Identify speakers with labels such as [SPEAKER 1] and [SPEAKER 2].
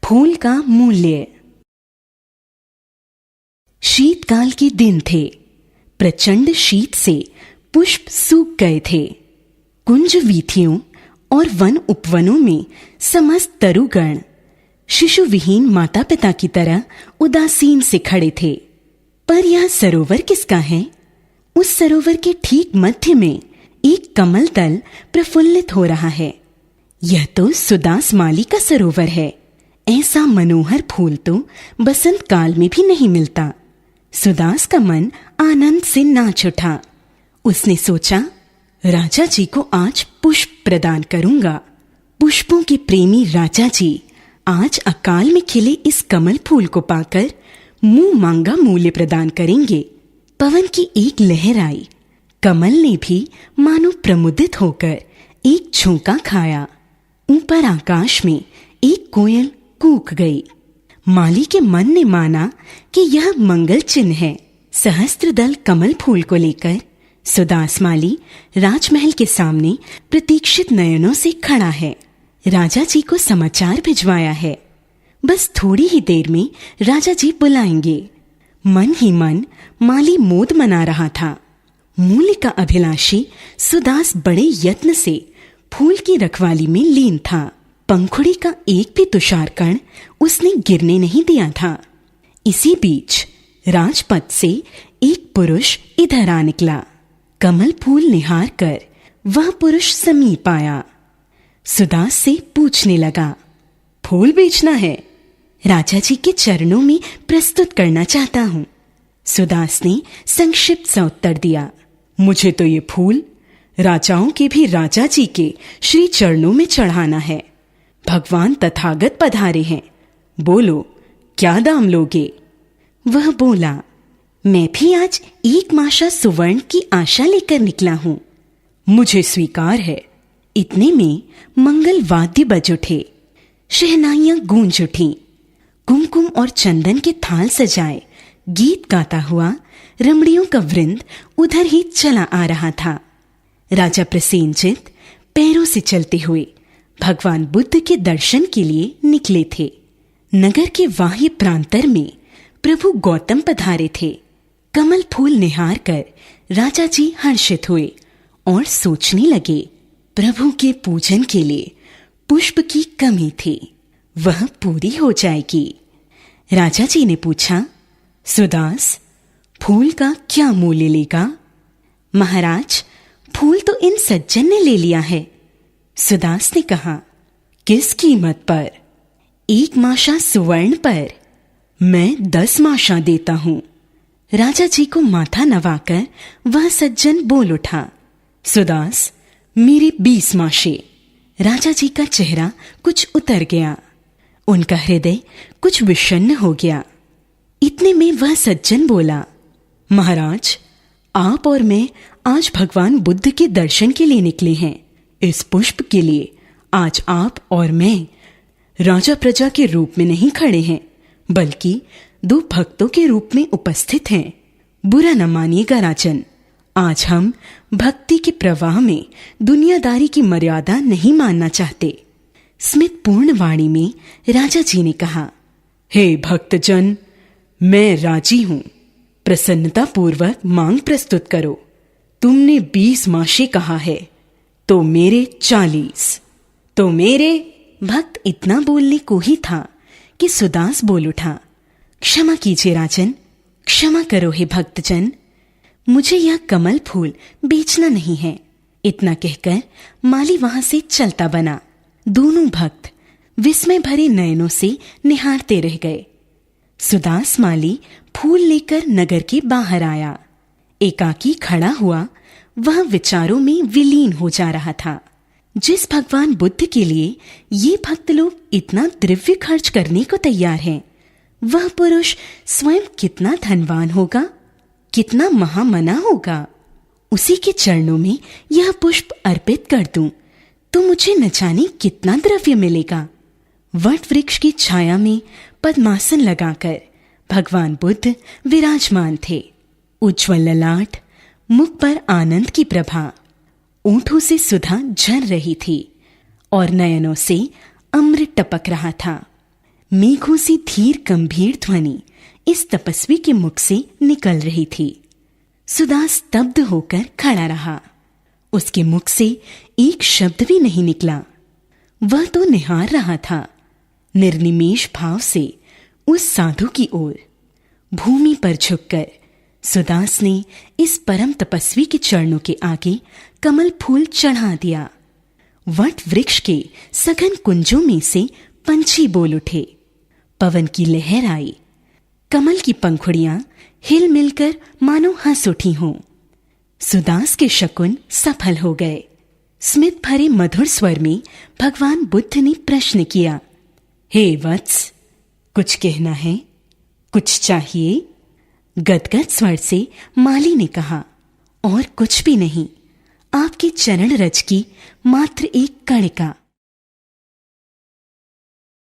[SPEAKER 1] फूल का मूल्य। शीतकाल के दिन थे। प्रचंड शीत से पुष्प सूख गए थे। कुंज वीथियों और वन उपवनों में समस्त तरुगण शिशु विहीन माता पिता की तरह उदासीन से खड़े थे। पर यह सरोवर किसका है? उस सरोवर के ठीक मध्य में एक कमल दल प्रफुल्लित हो रहा है। यह तो सुदास माली का सरोवर है। ऐसा मनोहर फूल तो बसंत काल में भी नहीं मिलता। सुदास का मन आनंद से नाच उठा। उसने सोचा, राजा जी को आज पुष्प प्रदान करूंगा। पुष्पों के प्रेमी राजा जी आज अकाल में खिले इस कमल फूल को पाकर मुंह मांगा मूल्य प्रदान करेंगे। पवन की एक लहर आई। कमल ने भी मानो प्रमुदित होकर एक झोंका खाया। ऊपर आकाश में एक कोयल कूक गई। माली के मन ने माना कि यह मंगल चिन्ह है। सहस्त्र दल कमल फूल को लेकर सुदास माली राजमहल के सामने प्रतीक्षित नयनों से खड़ा है। राजा जी को समाचार भिजवाया है। बस थोड़ी ही देर में राजा जी बुलाएंगे। मन ही मन माली मोद मना रहा था। मूल्य का अभिलाषी सुदास बड़े यत्न से फूल की रखवाली में लीन था। पंखुड़ी का एक भी तुषार कण उसने गिरने नहीं दिया था। इसी बीच राजपथ से एक पुरुष इधर आ निकला। कमल फूल निहार कर वह पुरुष समीप आया। सुदास से पूछने लगा, फूल बेचना है? राजा जी के चरणों में प्रस्तुत करना चाहता हूँ। सुदास ने संक्षिप्त सा उत्तर दिया, मुझे तो ये फूल राजाओं के भी राजा जी के श्री चरणों में चढ़ाना है। भगवान तथागत पधारे हैं। बोलो, क्या दाम लोगे? वह बोला, मैं भी आज एक माशा सुवर्ण की आशा लेकर निकला हूँ। मुझे स्वीकार है। इतने में मंगल वाद्य बज उठे। शहनाइयां गूंज उठी। कुमकुम और चंदन के थाल सजाए गीत गाता हुआ रमणियों का वृंद उधर ही चला आ रहा था। राजा प्रसेनजित पैरों से चलते हुए भगवान बुद्ध के दर्शन के लिए निकले थे। नगर के बाह्य प्रांतर में प्रभु गौतम पधारे थे। कमल फूल निहार कर राजा जी हर्षित हुए और सोचने लगे, प्रभु के पूजन के लिए पुष्प की कमी थी, वह पूरी हो जाएगी। राजा जी ने पूछा, सुदास, फूल का क्या मूल्य लेगा? महाराज, फूल तो इन सज्जन ने ले लिया है। सुदास ने कहा, किस कीमत पर? 1 माशा सुवर्ण पर। मैं 10 माशा देता हूं। राजा जी को माथा नवाकर वह सज्जन बोल उठा, सुदास, मेरे 20 माशे। राजा जी का चेहरा कुछ उतर गया। उनका हृदय कुछ विषण्ण हो गया। इतने में वह सज्जन बोला, महाराज, आप और मैं आज भगवान बुद्ध के दर्शन के लिए निकले हैं। इस पुष्प के लिए आज आप और मैं राजा प्रजा के रूप में नहीं खड़े हैं, बल्कि 2 भक्तों के रूप में उपस्थित हैं। बुरा न मानिएगा राजन, आज हम भक्ति के प्रवाह में दुनियादारी की मर्यादा नहीं मानना चाहते। स्मित पूर्ण वाणी में राजा जी ने कहा, हे भक्तजन, मैं राजी हूं। प्रसन्नता पूर्वक मांग प्रस्तुत करो। तुमने 20 माशे कहा है, तो मेरे 40। तो मेरे। भक्त इतना बोलने को ही था कि सुदास बोल उठा, क्षमा कीजिए राजन, क्षमा करो हे भक्तजन, मुझे यह कमल फूल बेचना नहीं है। इतना कहकर माली वहां से चलता बना। दोनों भक्त विस्मय भरे नयनों से निहारते रह गए। सुदास माली फूल लेकर नगर के बाहर आया। एकाकी खड़ा हुआ वह विचारों में विलीन हो जा रहा था। जिस भगवान बुद्ध के लिए ये भक्त लोग इतना द्रव्य खर्च करने को तैयार हैं, वह पुरुष स्वयं कितना धनवान होगा, कितना महामना होगा। उसी के चरणों में यह पुष्प अर्पित कर दूं तो मुझे न जाने कितना द्रव्य मिलेगा। वट वृक्ष की छाया में पद्मासन लगाकर भगवान बुद्ध विराजमान थे। उज्ज्वल ललाट, मुख पर आनंद की प्रभा, ऊँटों से सुधा झर रही थी और नयनों से अमृत टपक रहा था। मेघों सी धीर गंभीर ध्वनि इस तपस्वी के मुख से निकल रही थी। सुदास स्तब्ध होकर खड़ा रहा। उसके मुख से एक शब्द भी नहीं निकला। वह तो निहार रहा था निर्निमेष भाव से उस साधु की ओर। भूमि पर झुककर सुदास ने इस परम तपस्वी के चरणों के आगे कमल फूल चढ़ा दिया। वट वृक्ष के सघन कुंजों में से पंछी बोल उठे। पवन की लहर आई। कमल की पंखुड़ियां हिल मिलकर मानो हंस उठी हों। सुदास के शकुन सफल हो गए। स्मित भरे मधुर स्वर में भगवान बुद्ध ने प्रश्न किया, हे वत्स, कुछ कहना है? कुछ चाहिए? गदगद स्वर से माली ने कहा, और कुछ भी नहीं, आपके चरण रज की मात्र एक कण का।